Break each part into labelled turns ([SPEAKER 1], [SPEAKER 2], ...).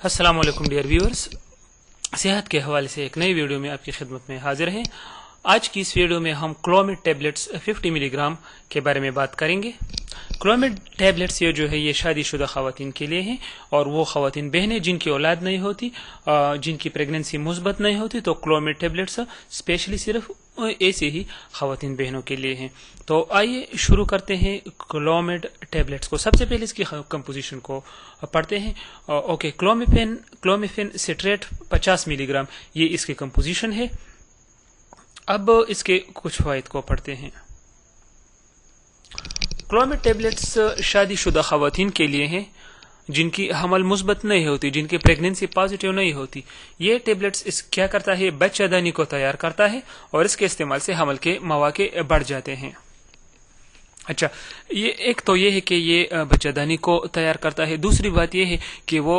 [SPEAKER 1] السلام علیکم dear viewers, صحت کے حوالے سے ایک نئی ویڈیو میں آپ کی خدمت میں حاضر ہیں۔ آج کی اس ویڈیو میں ہم کلومڈ ٹیبلٹس 50 ملی گرام کے بارے میں بات کریں گے۔ کلومڈ ٹیبلٹس یہ شادی شدہ خواتین کے لیے ہیں، اور وہ خواتین بہنیں جن کی اولاد نہیں ہوتی، جن کی پریگننسی مثبت نہیں ہوتی، تو کلومڈ ٹیبلٹس اسپیشلی صرف ایسے ہی خواتین بہنوں کے لیے ہیں۔ تو آئیے شروع کرتے ہیں کلومڈ ٹیبلٹس کو۔ سب سے پہلے اس کی کمپوزیشن کو پڑھتے ہیں۔ اوکے، کلومیفین سٹریٹ 50 ملی گرام، یہ اس کی کمپوزیشن ہے۔ اب اس کے کچھ فوائد کو پڑھتے ہیں۔ کلومڈ ٹیبلٹس شادی شدہ خواتین کے لیے ہیں جن کی حمل مثبت نہیں ہوتی، جن کی پریگننسی پازیٹیو نہیں ہوتی۔ یہ ٹیبلٹس کیا کرتا ہے؟ بچہ دانی کو تیار کرتا ہے، اور اس کے استعمال سے حمل کے مواقع بڑھ جاتے ہیں۔ اچھا، یہ ایک تو یہ ہے کہ یہ بچہ دانی کو تیار کرتا ہے۔ دوسری بات یہ ہے کہ وہ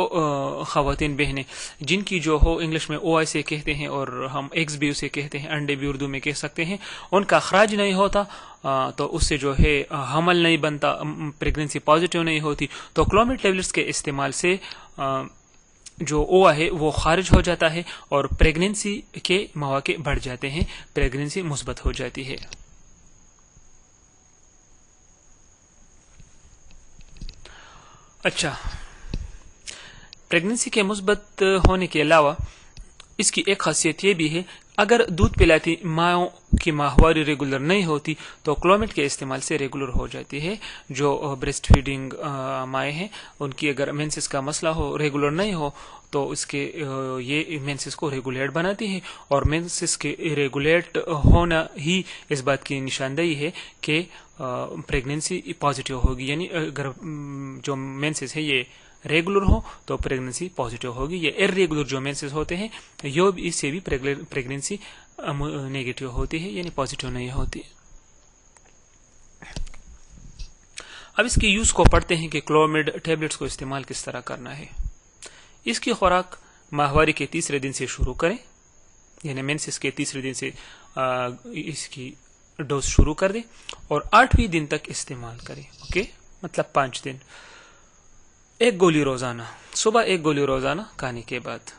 [SPEAKER 1] خواتین بہنیں جن کی جو ہو انگلش میں او آئی سے کہتے ہیں، اور ہم ایگز بھی اسے کہتے ہیں، انڈے بھی اردو میں کہہ سکتے ہیں، ان کا اخراج نہیں ہوتا، تو اس سے جو ہے حمل نہیں بنتا، پریگننسی پازیٹیو نہیں ہوتی، تو کلومڈ ٹیبلٹس کے استعمال سے جو اووا ہے وہ خارج ہو جاتا ہے، اور پریگننسی کے مواقع بڑھ جاتے ہیں، پریگننسی مثبت ہو جاتی ہے۔ اچھا، پریگننسی کے مثبت ہونے کے علاوہ اس کی ایک خاصیت یہ بھی ہے، اگر دودھ پلاتی ماؤں کی ماہواری ریگولر نہیں ہوتی تو کلومڈ کے استعمال سے ریگولر ہو جاتی ہے۔ جو بریسٹ فیڈنگ مائیں ہیں، ان کی اگر مینسس کا مسئلہ ہو، ریگولر نہیں ہو، تو اس کے یہ مینسس کو ریگولیٹ بناتی ہے، اور مینسس کے ریگولیٹ ہونا ہی اس بات کی نشاندہی ہے کہ پریگننسی پازیٹیو ہوگی۔ یعنی اگر جو مینسس ہے یہ ریگولر ہو تو پریگننسی پازیٹیو ہوگی، یہ ارریگولر جو مینسز ہوتے ہیں اس سے بھی پریگننسی نیگیٹو ہوتی ہے، یعنی پازیٹیو نہیں ہوتی۔ اب اس کی یوز کو پڑھتے ہیں کہ کلومڈ ٹیبلٹس کو استعمال کس طرح کرنا ہے۔ اس کی خوراک ماہواری کے تیسرے دن سے شروع کریں، یعنی مینسس کے تیسرے دن سے اس کی ڈوز شروع کر دیں، اور 8ویں دن تک استعمال کریں۔ اوکے، مطلب 5 دن، 1 گولی روزانہ، صبح 1 گولی روزانہ کھانے کے بعد۔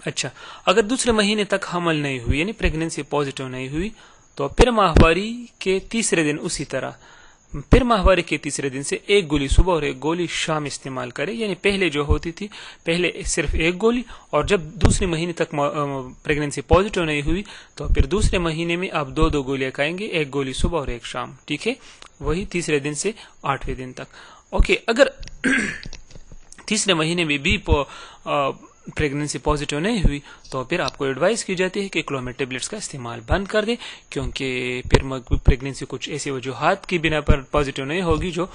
[SPEAKER 1] اچھا، اگر دوسرے مہینے تک حمل نہیں ہوئی، یعنی پریگننسی پازیٹیو نہیں ہوئی، تو پھر ماہواری کے تیسرے دن اسی طرح، پھر ماہواری کے تیسرے دن سے 1 گولی صبح اور 1 گولی شام استعمال کرے۔ یعنی پہلے جو ہوتی تھی، پہلے صرف 1 گولی، اور جب دوسرے مہینے تک پریگننسی پازیٹیو نہیں ہوئی تو پھر دوسرے مہینے میں آپ 2 گولیاں کھائیں گے، 1 گولی صبح اور 1 شام، ٹھیک ہے؟ وہی تیسرے دن سے 8ویں دن تک۔ اوکے، اگر تیسرے مہینے میں بھی پریگننسی پازیٹیو نہیں ہوئی تو پھر آپ کو ایڈوائز کی جاتی ہے کہ کلومڈ ٹیبلٹس کا استعمال بند کر دیں، کیونکہ پھر پریگننسی کچھ ایسی وجوہات کی بنا پر پازیٹیو نہیں ہوگی جو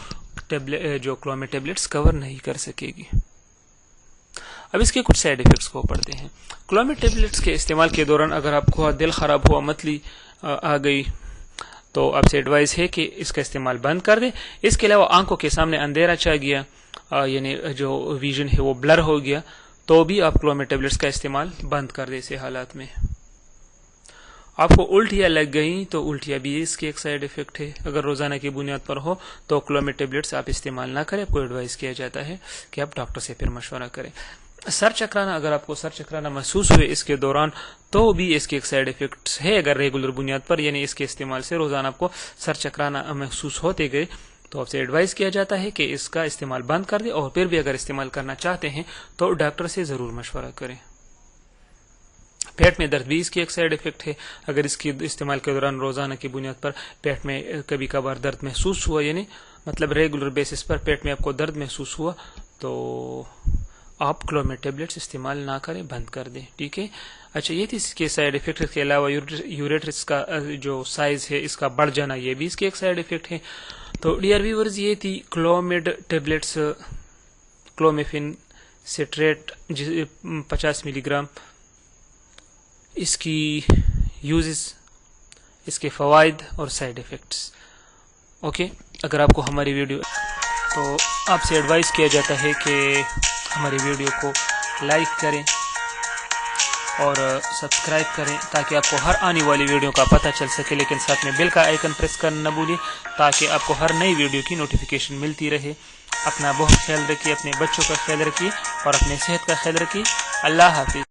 [SPEAKER 1] کلومڈ ٹیبلٹس کور نہیں کر سکے گی۔ اب اس کے کچھ سائیڈ ایفیکٹس کو پڑھتے ہیں۔ کلومڈ ٹیبلٹس کے استعمال کے دوران اگر آپ کو دل خراب ہوا، متلی آ گئی، تو آپ سے ایڈوائز ہے کہ اس کا استعمال بند کر دیں۔ اس کے علاوہ آنکھوں کے سامنے اندھیرا چھا گیا، یعنی جو ویژن ہے وہ بلر ہو گیا، تو بھی آپ کلومڈ ٹیبلٹس کا استعمال بند کر دیں۔ ایسے حالات میں آپ کو الٹیاں لگ گئیں تو الٹیاں بھی اس کی ایک سائیڈ افیکٹ ہے۔ اگر روزانہ کی بنیاد پر ہو تو کلومڈ ٹیبلٹس آپ استعمال نہ کریں، آپ کو ایڈوائز کیا جاتا ہے کہ آپ ڈاکٹر سے پھر مشورہ کریں۔ سر چکرانا، اگر آپ کو سر چکرانا محسوس ہوئے اس کے دوران، تو بھی اس کی ایک سائیڈ افیکٹس ہے۔ اگر ریگولر بنیاد پر، یعنی اس کے استعمال سے روزانہ آپ کو سر چکرانا محسوس ہوتے گئے، تو آپ سے ایڈوائز کیا جاتا ہے کہ اس کا استعمال بند کر دیں، اور پھر بھی اگر استعمال کرنا چاہتے ہیں تو ڈاکٹر سے ضرور مشورہ کریں۔ پیٹ میں درد بھی اس کی ایک سائیڈ افیکٹ ہے۔ اگر اس کی استعمال کے دوران روزانہ کی بنیاد پر پیٹ میں کبھی کبھار درد محسوس ہوا، یعنی مطلب ریگولر بیسس پر پیٹ میں آپ کو درد محسوس ہوا، تو آپ کلومڈ ٹیبلٹس استعمال نہ کریں، بند کر دیں، ٹھیک ہے؟ اچھا، یہ تھی اس کے سائیڈ افیکٹ کے علاوہ یوریٹرس کا جو سائز ہے اس کا بڑھ جانا، یہ بھی اس کی ایک سائیڈ افیکٹ ہے۔ تو ڈیئر ویورز، یہ تھی کلومڈ ٹیبلٹس، کلومیفین سٹریٹ 50 ملی گرام، اس کی یوزز، اس کے فوائد اور سائیڈ افیکٹس۔ اوکے، اگر آپ کو ہماری ویڈیو، تو آپ سے ایڈوائز کیا جاتا ہے کہ ہماری ویڈیو کو لائک کریں اور سبسکرائب کریں، تاکہ آپ کو ہر آنے والی ویڈیو کا پتہ چل سکے، لیکن ساتھ میں بیل کا آئیکن پریس کرنا نہ بھولیں تاکہ آپ کو ہر نئی ویڈیو کی نوٹیفیکیشن ملتی رہے۔ اپنا بہت خیال رکھیے، اپنے بچوں کا خیال رکھیے اور اپنے صحت کا خیال رکھیے۔ اللہ حافظ۔